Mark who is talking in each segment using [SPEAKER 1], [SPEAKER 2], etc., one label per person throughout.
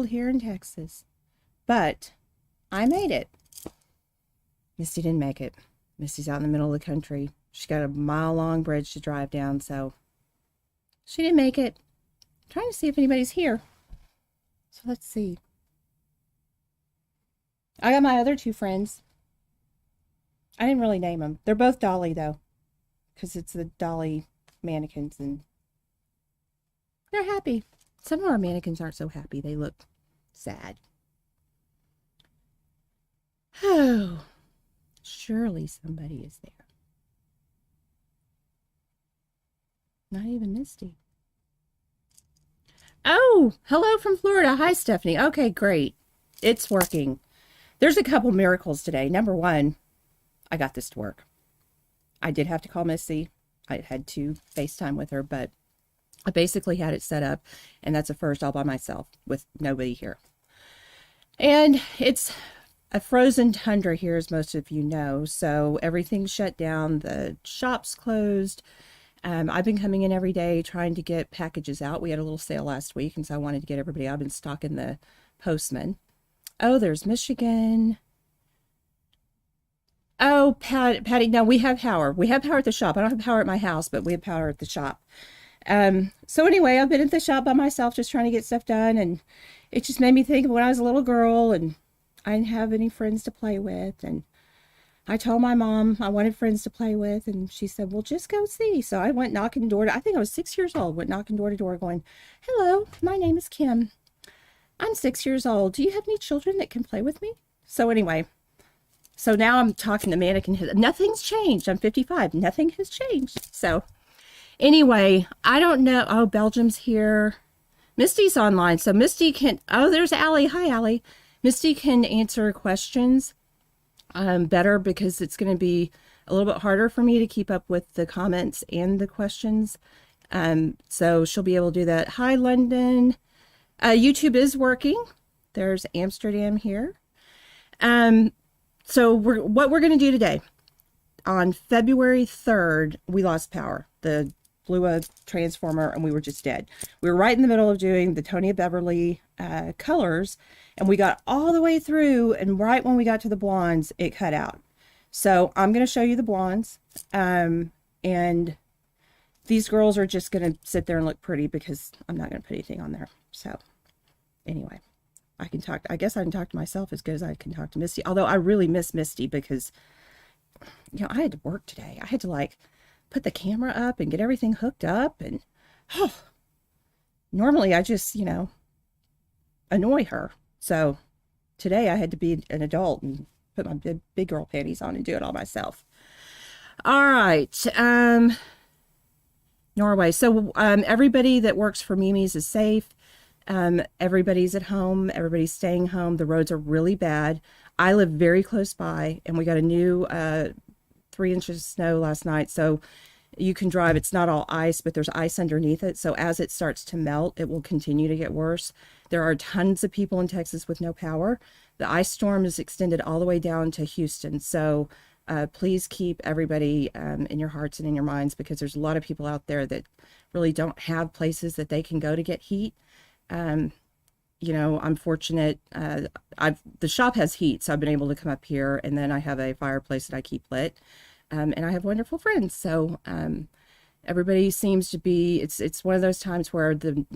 [SPEAKER 1] here in Texas, but I made it. Misty didn't make it. Misty's out in the middle of the country. She's got a mile-long bridge to drive down, so she didn't make it. I'm trying to see if anybody's here. So let's see. I got my other two friends. I didn't really name them. They're both Dolly, though, because it's the Dolly mannequins, and they're happy. Some of our mannequins aren't so happy. They look sad. Oh, surely somebody is there. Not even Misty. Oh, hello from Florida. Hi, Stephanie. Okay, great. It's working. There's a couple miracles today. Number one, I got this to work. I did have to call Missy. I had to FaceTime with her, but I basically had it set up, and that's a first all by myself with nobody here. And it's a frozen tundra here, as most of you know, so everything's shut down. The shop's closed. I've been coming in every day trying to get packages out. We had a little sale last week, and so I wanted to get everybody out. I've been stalking the postman. Oh, there's Michigan. Oh, Patty, no, we have power. We have power at the shop. I don't have power at my house, but we have power at the shop. So anyway, I've been at the shop by myself just trying to get stuff done, and it just made me think of when I was a little girl, and I didn't have any friends to play with, and I told my mom I wanted friends to play with, and she said, well, just go see. So I went knocking door to, I think I was 6 years old, went knocking door to door going, hello, my name is Kim. I'm 6 years old. Do you have any children that can play with me? So anyway, so now I'm talking to mannequin. Nothing's changed. I'm 55. Nothing has changed. So anyway, I don't know. Oh, Belgium's here. Misty's online. So Misty can, oh, there's Allie. Hi, Allie. Misty can answer questions better because it's going to be a little bit harder for me to keep up with the comments and the questions. So she'll be able to do that. Hi, London. YouTube is working. There's Amsterdam here. So what we're going to do today, on February 3rd, we lost power. The blew a transformer and we were just dead. We were right in the middle of doing the Tony of Beverly Colors, and we got all the way through, and right when we got to the blondes, it cut out. So I'm going to show you the blondes, and these girls are just going to sit there and look pretty because I'm not going to put anything on there. So anyway, I guess I can talk to myself as good as I can talk to Misty, although I really miss Misty because, you know, I had to work today. I had to like put the camera up and get everything hooked up, and normally I just, you know, annoy her. So today I had to be an adult and put my big girl panties on and do it all myself. All right. Norway. So everybody that works for Mimi's is safe. Everybody's at home. Everybody's staying home. The roads are really bad. I live very close by, and we got a new 3 inches of snow last night. So you can drive. It's not all ice, but there's ice underneath it. So as it starts to melt, it will continue to get worse. There are tons of people in Texas with no power. The ice storm is extended all the way down to Houston. So please keep everybody in your hearts and in your minds, because there's a lot of people out there that really don't have places that they can go to get heat. You know, I'm fortunate. The shop has heat, so I've been able to come up here, and then I have a fireplace that I keep lit. And I have wonderful friends. So everybody seems to be, it's one of those times where the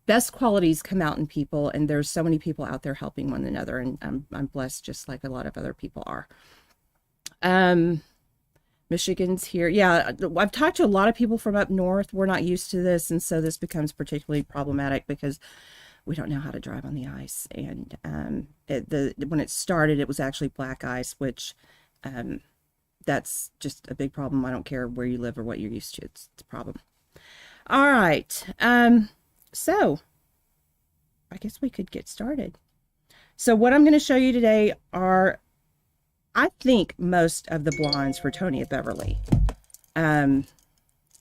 [SPEAKER 1] best qualities come out in people, and there's so many people out there helping one another, and I'm blessed just like a lot of other people are. Michigan's here. Yeah, I've talked to a lot of people from up north. We're not used to this, and so this becomes particularly problematic because we don't know how to drive on the ice. And when it started, it was actually black ice, which that's just a big problem. I don't care where you live or what you're used to. It's a problem. All right. So I guess we could get started. So what I'm going to show you today are, I think, most of the blondes for Tony of Beverly. I'm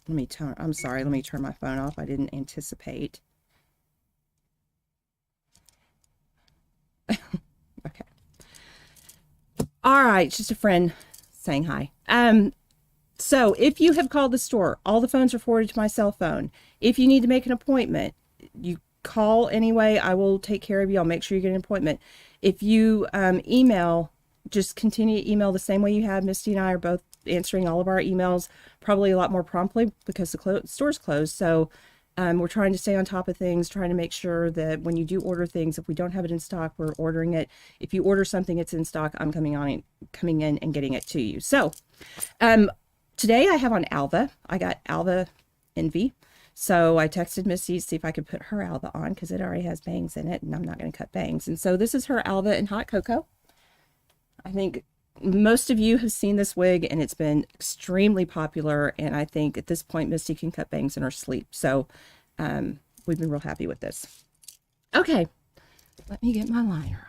[SPEAKER 1] sorry. Let me turn my phone off. I didn't anticipate. Okay. All right, just a friend saying hi. So if you have called the store, all the phones are forwarded to my cell phone. If you need to make an appointment, you call anyway, I will take care of you. I'll make sure you get an appointment. If you email, just continue to email the same way you have. Misty and I are both answering all of our emails, probably a lot more promptly because the store's closed. So we're trying to stay on top of things, trying to make sure that when you do order things, if we don't have it in stock, we're ordering it. If you order something, it's in stock, I'm coming in and getting it to you. So today I have on Alva. I got Alva Envy. So I texted Missy to see if I could put her Alva on because it already has bangs in it and I'm not going to cut bangs. And so this is her Alva in Hot Cocoa. I think most of you have seen this wig and it's been extremely popular. And I think at this point, Misty can cut bangs in her sleep. So we've been real happy with this. Okay, let me get my liner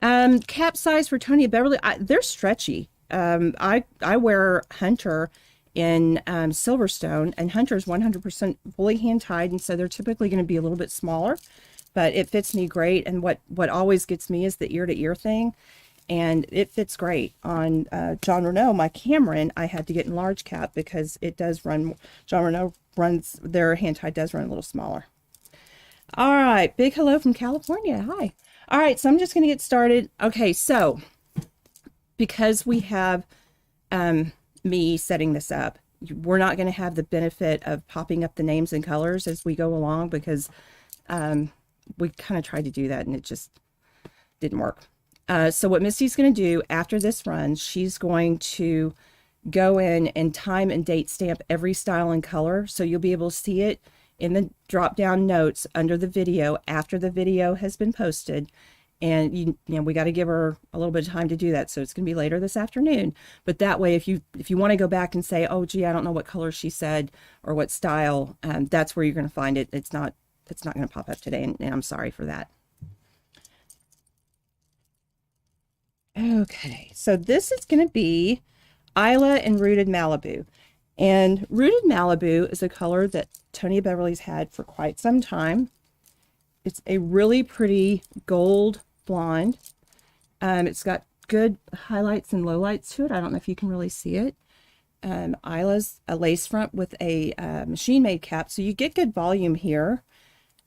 [SPEAKER 1] on. Cap size for Tony of Beverly, they're stretchy. I wear Hunter in Silverstone, and Hunter's 100% fully hand tied, and so they're typically going to be a little bit smaller, but it fits me great. And what always gets me is the ear to ear thing, and it fits great on John Rene. My Cameron, I had to get in large cap because it does run. John Rene runs their hand tied does run a little smaller. All right, big hello from California. Hi. All right, so I'm just going to get started. Okay, so because we have me setting this up, we're not going to have the benefit of popping up the names and colors as we go along because we kind of tried to do that and it just didn't work. So what Misty's going to do after this run, she's going to go in and time and date stamp every style and color. So you'll be able to see it in the drop down notes under the video after the video has been posted. And you know, we got to give her a little bit of time to do that. So it's going to be later this afternoon. But that way, if you want to go back and say, oh, gee, I don't know what color she said or what style, that's where you're going to find it. It's not going to pop up today. And I'm sorry for that. Okay, so this is going to be Isla and Rooted Malibu. And Rooted Malibu is a color that Tony of Beverly's had for quite some time. It's a really pretty gold blonde. It's got good highlights and lowlights to it. I don't know if you can really see it. Isla's a lace front with a machine made cap. So you get good volume here.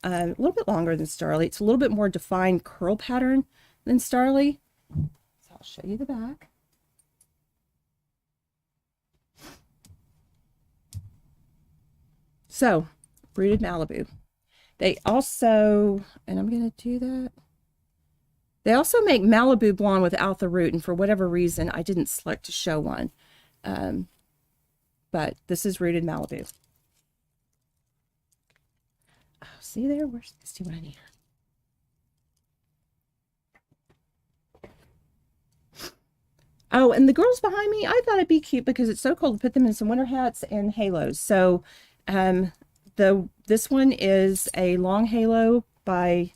[SPEAKER 1] A little bit longer than Starly. It's a little bit more defined curl pattern than Starly. So I'll show you the back. So, Rooted Malibu. They also, and I'm going to do that. They also make Malibu Blonde without the root, and for whatever reason, I didn't select to show one. But this is Rooted Malibu. Oh, see there? Where's Misty when I need her? Oh, and the girls behind me, I thought it'd be cute because it's so cold to put them in some winter hats and halos. So, this one is a long halo by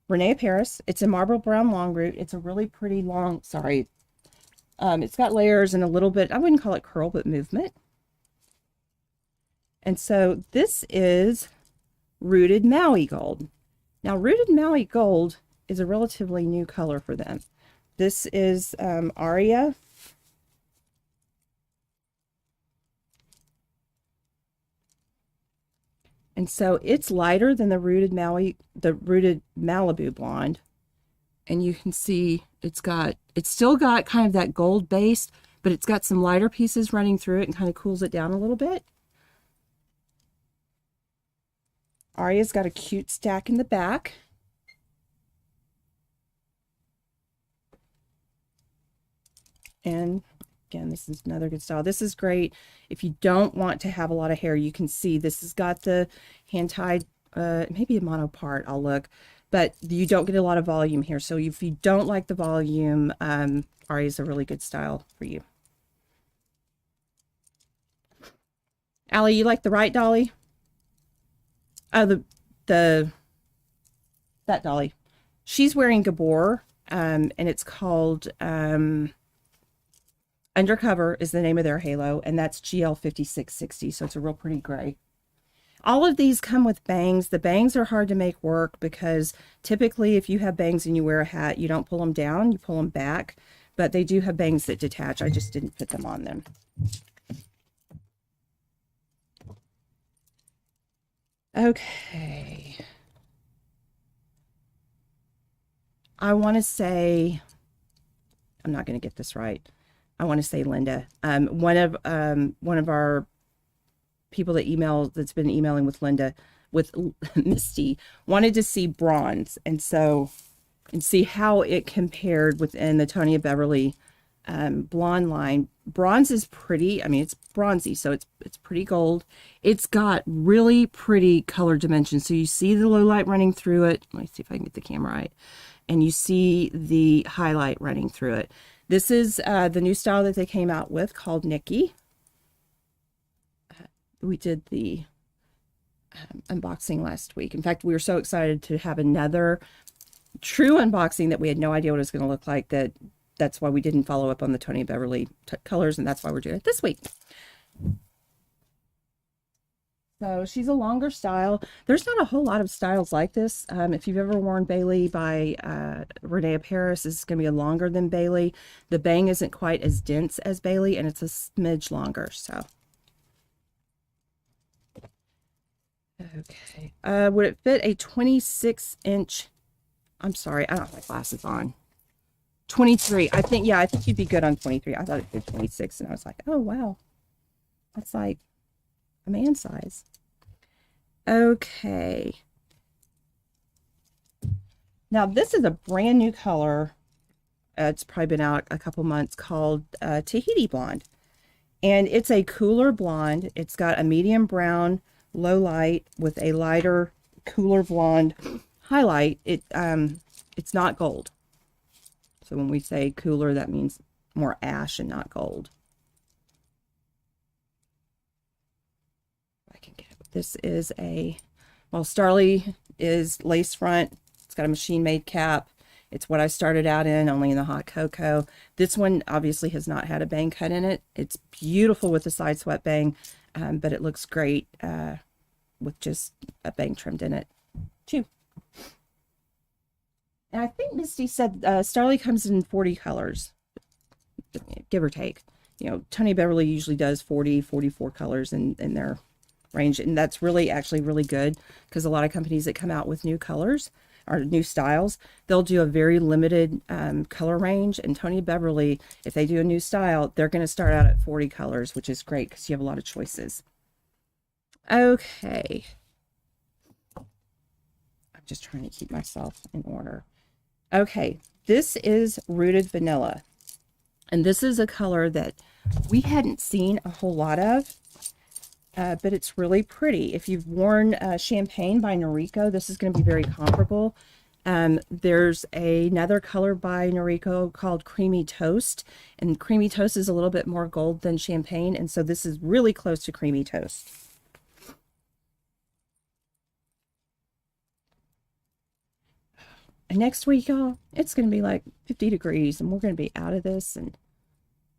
[SPEAKER 1] Rene of Paris. It's a marble brown long root. It's a really pretty long, sorry. It's got layers and a little bit, I wouldn't call it curl, but movement. And so this is Rooted Maui Gold. Now, Rooted Maui Gold is a relatively new color for them. This is Arya. And so it's lighter than the Rooted Malibu Blonde. And you can see it's still got kind of that gold base, but it's got some lighter pieces running through it and kind of cools it down a little bit. Arya's got a cute stack in the back. And again, this is another good style. This is great if you don't want to have a lot of hair. You can see this has got the hand-tied, maybe a mono part, I'll look, but you don't get a lot of volume here. So if you don't like the volume, Arya is a really good style for you. Allie, you like the right dolly? Oh, that dolly. She's wearing Gabor, and it's called, Undercover is the name of their halo, and that's GL 5660, so it's a real pretty gray. All of these come with bangs. The bangs are hard to make work because typically if you have bangs and you wear a hat, you don't pull them down, you pull them back, but they do have bangs that detach. I just didn't put them on them. Okay. I want to say, I'm not going to get this right. I want to say Linda. One of our people that's been emailing with Linda, with Misty, wanted to see bronze, and see how it compared within the Tony of Beverly blonde line. Bronze is pretty. I mean, it's bronzy, so it's pretty gold. It's got really pretty color dimensions. So you see the low light running through it. Let me see if I can get the camera right. And you see the highlight running through it. This is the new style that they came out with called Nicki. We did the unboxing last week. In fact, we were so excited to have another true unboxing that we had no idea what it was going to look like. That's why we didn't follow up on the Tony of Beverly colors, and that's why we're doing it this week. So she's a longer style. There's not a whole lot of styles like this. If you've ever worn Bailey by Rene of Paris, this is going to be a longer than Bailey. The bang isn't quite as dense as Bailey, and it's a smidge longer. So, okay. Would it fit a 26-inch? I'm sorry, I don't have my glasses on. 23. I think you'd be good on 23. I thought it fit 26, and I was like, oh, wow. That's like a man size. Okay. Now, this is a brand new color. It's probably been out a couple months, called Tahiti Blonde. And it's a cooler blonde. It's got a medium brown, low light with a lighter, cooler blonde highlight. It's not gold. So when we say cooler, that means more ash and not gold. I can get it. This is Starly is lace front. It's got a machine-made cap. It's what I started out in, only in the Hot Cocoa. This one obviously has not had a bang cut in it. It's beautiful with the side swept bang, but it looks great with just a bang trimmed in it too. And I think Misty said Starly comes in 40 colors, give or take. You know, Tony Beverly usually does 40, 44 colors in their range. And that's actually really good, because a lot of companies that come out with new colors or new styles, they'll do a very limited color range. And Tony Beverly, if they do a new style, they're going to start out at 40 colors, which is great because you have a lot of choices. Okay. I'm just trying to keep myself in order. Okay, this is Rooted Vanilla, and this is a color that we hadn't seen a whole lot of, but it's really pretty. If you've worn Champagne by Noriko, this is going to be very comparable. There's another color by Noriko called Creamy Toast, and Creamy Toast is a little bit more gold than Champagne, and so this is really close to Creamy Toast. And next week, y'all, it's going to be like 50 degrees, and we're going to be out of this, and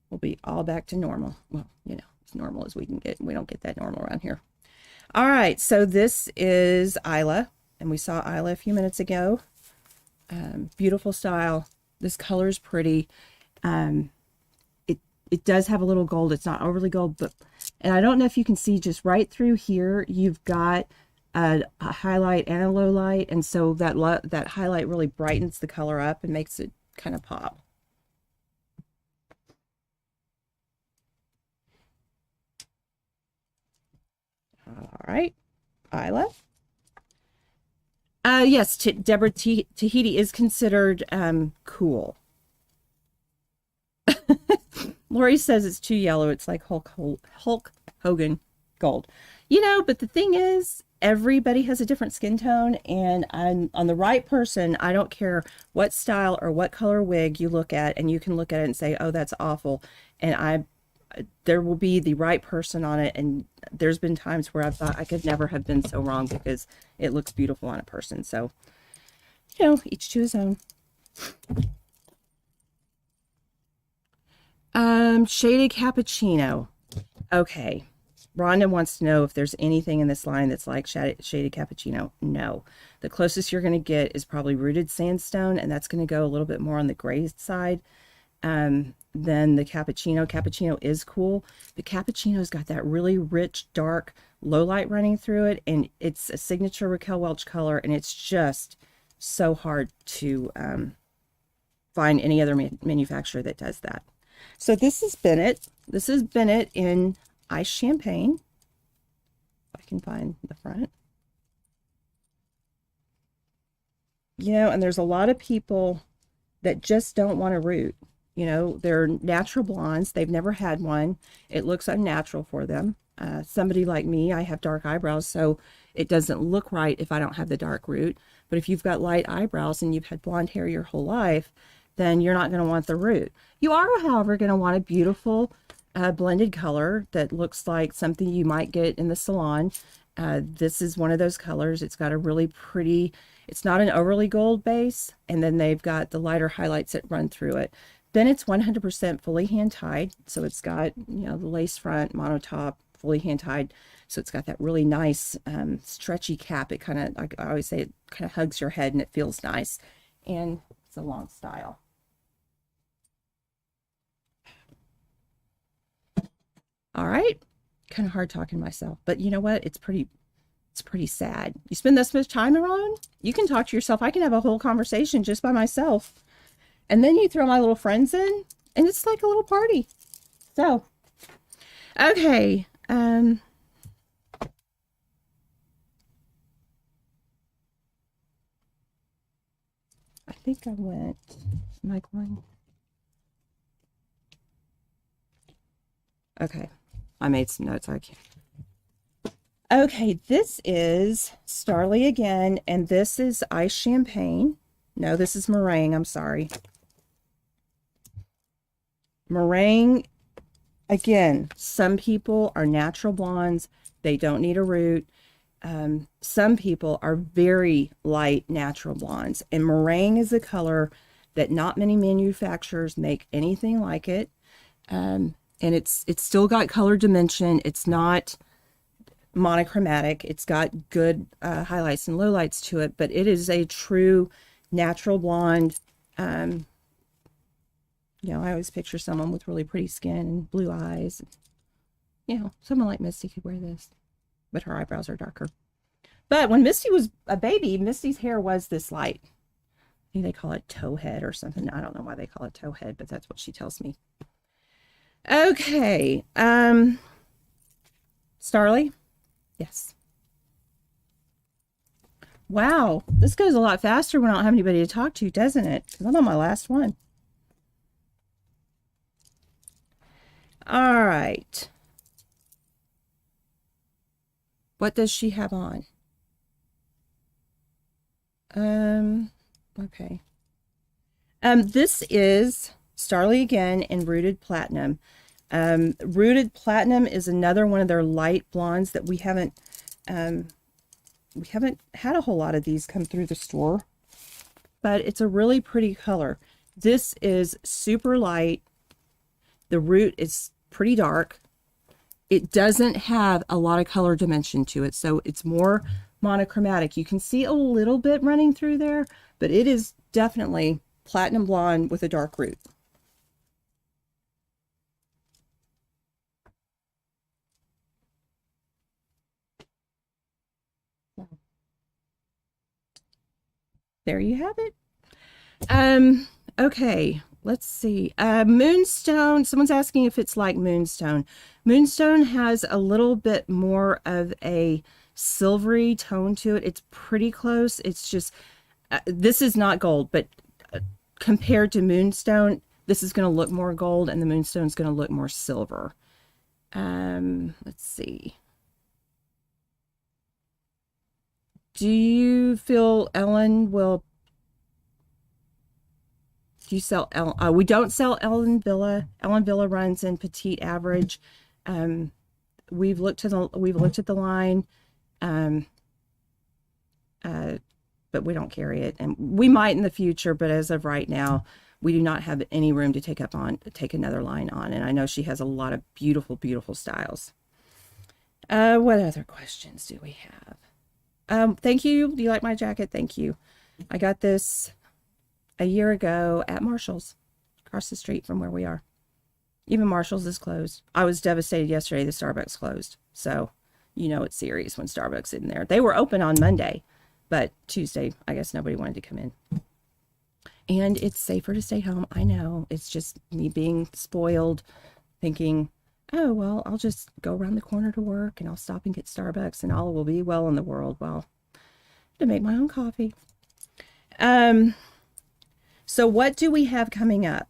[SPEAKER 1] we'll be all back to normal. Well, you know, as normal as we can get. We don't get that normal around here. All right, so this is Isla, and we saw Isla a few minutes ago. Beautiful style. This color is pretty. It does have a little gold. It's not overly gold, and I don't know if you can see just right through here, you've got a highlight and a low light, and so that highlight really brightens the color up and makes it kind of pop. All right, Isla. Yes, Deborah, Tahiti is considered cool. Lori says it's too yellow. It's like Hulk Hogan gold. You know, but the thing is, everybody has a different skin tone, and on the right person, I don't care what style or what color wig you look at, and you can look at it and say, oh, that's awful. And there will be the right person on it, and there's been times where I've thought I could never have been so wrong because it looks beautiful on a person. So, you know, each to his own. Shaded Cappuccino. Okay. Rhonda wants to know if there's anything in this line that's like Shaded Cappuccino. No. The closest you're going to get is probably Rooted Sandstone, and that's going to go a little bit more on the gray side. than the cappuccino. Cappuccino is cool. The cappuccino's got that really rich, dark, low light running through it, and it's a signature Raquel Welch color, and it's just so hard to find any other manufacturer that does that. So this is Bennett. This is Bennett in Ice Champagne. If I can find the front. You know, and there's a lot of people that just don't want a root. You know, they're natural blondes. They've never had one. It looks unnatural for them. Somebody like me, I have dark eyebrows, so it doesn't look right if I don't have the dark root. But if you've got light eyebrows and you've had blonde hair your whole life, then you're not going to want the root. You are, however, going to want a beautiful blended color that looks like something you might get in the salon. This is one of those colors. It's got a really pretty, it's not an overly gold base, and then they've got the lighter highlights that run through it. Then it's 100% fully hand-tied, so it's got, you know, the lace front, monotop, fully hand-tied, so it's got that really nice stretchy cap. It kind of, like I always say, it kind of hugs your head and it feels nice, and it's a long style. All right, kind of hard talking to myself, but you know what? It's pretty sad. You spend this much time alone, you can talk to yourself. I can have a whole conversation just by myself. And then you throw my little friends in, and it's like a little party. So, okay. I think I went, am I going? Okay. I made some notes. I can't. Okay, this is Starly again, and this is Ice Champagne. No, this is Meringue. I'm sorry. Meringue, again, some people are natural blondes. They don't need a root. Some people are very light natural blondes. And Meringue is a color that not many manufacturers make anything like it. And it's still got color dimension. It's not monochromatic. It's got good highlights and lowlights to it, but it is a true natural blonde. You know, I always picture someone with really pretty skin and blue eyes. You know, someone like Misty could wear this, but her eyebrows are darker. But when Misty was a baby, Misty's hair was this light. I think they call it towhead or something. I don't know why they call it towhead, but that's what she tells me. Okay. Starly? Yes. Wow, this goes a lot faster when I don't have anybody to talk to, doesn't it? Because I'm on my last one. All right. What does she have on? Okay. This is Starly again in Rooted Platinum. Rooted Platinum is another one of their light blondes that we haven't had a whole lot of these come through the store, but it's a really pretty color. This is super light. The root is pretty dark. It doesn't have a lot of color dimension to it, so it's more monochromatic. You can see a little bit running through there, but it is definitely platinum blonde with a dark root. There you have it. Okay, let's see. Moonstone, someone's asking if it's like Moonstone. Moonstone has a little bit more of a silvery tone to it. It's pretty close. It's just, this is not gold, but compared to Moonstone, this is going to look more gold, and the Moonstone's going to look more silver. Let's see. Do you feel Ellen will... Do you sell Ellen? We don't sell Ellen Villa. Ellen Villa runs in petite average. We've looked at the line, but we don't carry it, and we might in the future. But as of right now, we do not have any room to take another line on. And I know she has a lot of beautiful, beautiful styles. What other questions do we have? Thank you. Do you like my jacket? Thank you. I got this a year ago at Marshall's. across the street from where we are. Even Marshall's is closed. I was devastated yesterday the Starbucks closed. So, you know it's serious when Starbucks in there. They were open on Monday, but Tuesday, I guess nobody wanted to come in. And it's safer to stay home. I know. It's just me being spoiled, thinking, oh, well, I'll just go around the corner to work and I'll stop and get Starbucks and all will be well in the world. Well, to make my own coffee. So what do we have coming up?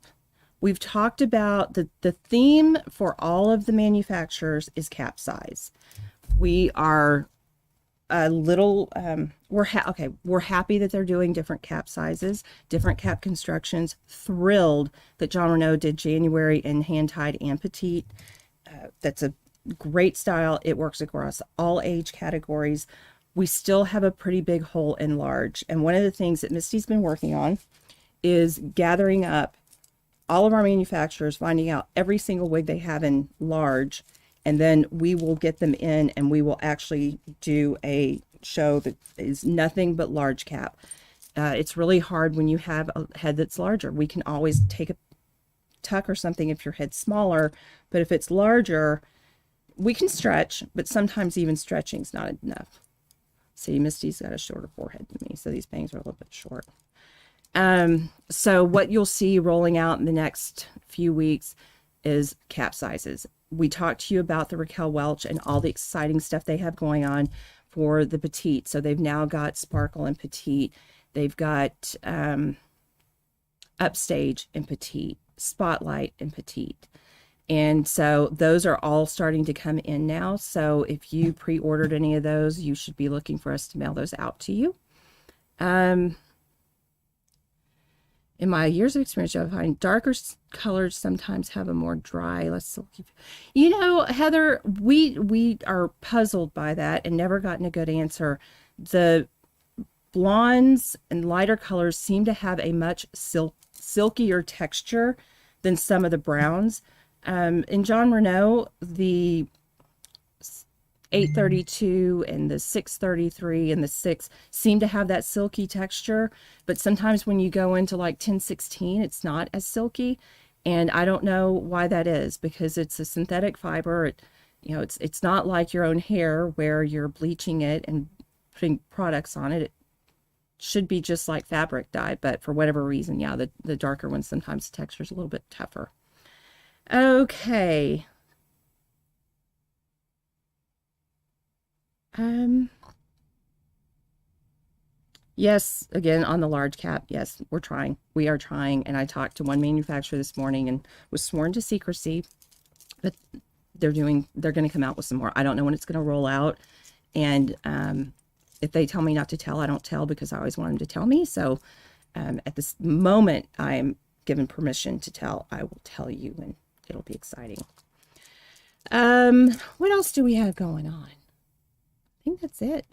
[SPEAKER 1] We've talked about the theme for all of the manufacturers is cap size. We are a little, we're happy that they're doing different cap sizes, different cap constructions. Thrilled that John Rene did January in hand-tied and petite. That's a great style. It works across all age categories. We still have a pretty big hole in large. And one of the things that Misty's been working on is gathering up all of our manufacturers, finding out every single wig they have in large, and then we will get them in and we will actually do a show that is nothing but large cap. It's really hard when you have a head that's larger. We can always take a tuck or something if your head's smaller, but if it's larger, we can stretch, but sometimes even stretching is not enough. See, Misty's got a shorter forehead than me, so these bangs are a little bit short. So what you'll see rolling out in the next few weeks is cap sizes. We talked to you about the Raquel Welch and all the exciting stuff they have going on for the petite. So they've now got Sparkle and Petite. They've got Upstage and Petite, Spotlight and Petite. And so those are all starting to come in now. So if you pre-ordered any of those, you should be looking for us to mail those out to you. In my years of experience, I find darker colors sometimes have a more dry, less silky. You know, Heather, we are puzzled by that and never gotten a good answer. The blondes and lighter colors seem to have a much silkier texture than some of the browns. In John Rene, the 832 and the 633 and the 6 seem to have that silky texture, but sometimes when you go into like 1016, it's not as silky, and I don't know why that is, because it's a synthetic fiber. It's not like your own hair where you're bleaching it and putting products on it. It should be just like fabric dye, but for whatever reason, yeah, the darker ones, sometimes the texture is a little bit tougher. Okay. Yes, again, on the large cap, yes, we're trying. We are trying. And I talked to one manufacturer this morning and was sworn to secrecy, but they're going to come out with some more. I don't know when it's going to roll out. And if they tell me not to tell, I don't tell, because I always want them to tell me. So at this moment, I'm given permission to tell. I will tell you, and it'll be exciting. What else do we have going on? I think that's it.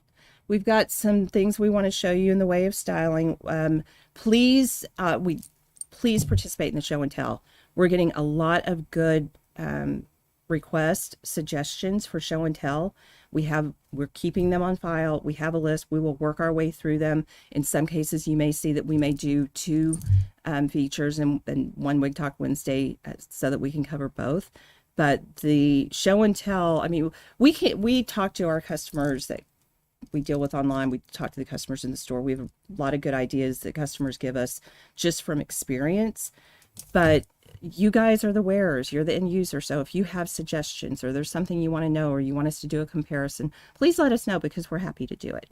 [SPEAKER 1] We've got some things we want to show you in the way of styling. Please participate in the show and tell. We're getting a lot of good request suggestions for show and tell. We're keeping them on file. We have a list. We will work our way through them. In some cases, you may see that we may do 2 features and one Wig Talk Wednesday so that we can cover both. But the show and tell, I mean, we talk to our customers that we deal with online. We talk to the customers in the store. We have a lot of good ideas that customers give us just from experience. But you guys are the wearers. You're the end user. So if you have suggestions or there's something you want to know or you want us to do a comparison, please let us know, because we're happy to do it.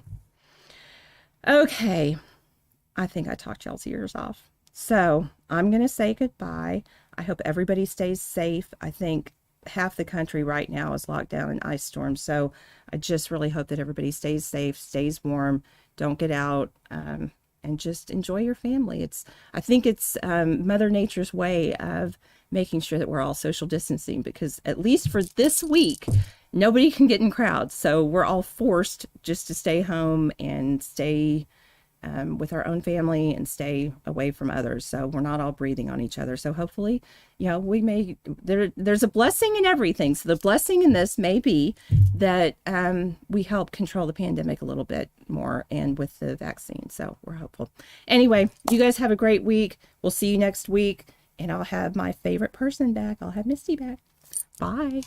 [SPEAKER 1] Okay. I think I talked y'all's ears off. So I'm going to say goodbye. I hope everybody stays safe. I think half the country right now is locked down in ice storms. So I just really hope that everybody stays safe, stays warm, don't get out, and just enjoy your family. I think it's Mother Nature's way of making sure that we're all social distancing, because at least for this week, nobody can get in crowds. So we're all forced just to stay home and stay with our own family and stay away from others. So we're not all breathing on each other. So hopefully, there's a blessing in everything. So the blessing in this may be that we help control the pandemic a little bit more, and with the vaccine. So we're hopeful. Anyway, you guys have a great week. We'll see you next week. and I'll have my favorite person back. I'll have Misty back. Bye.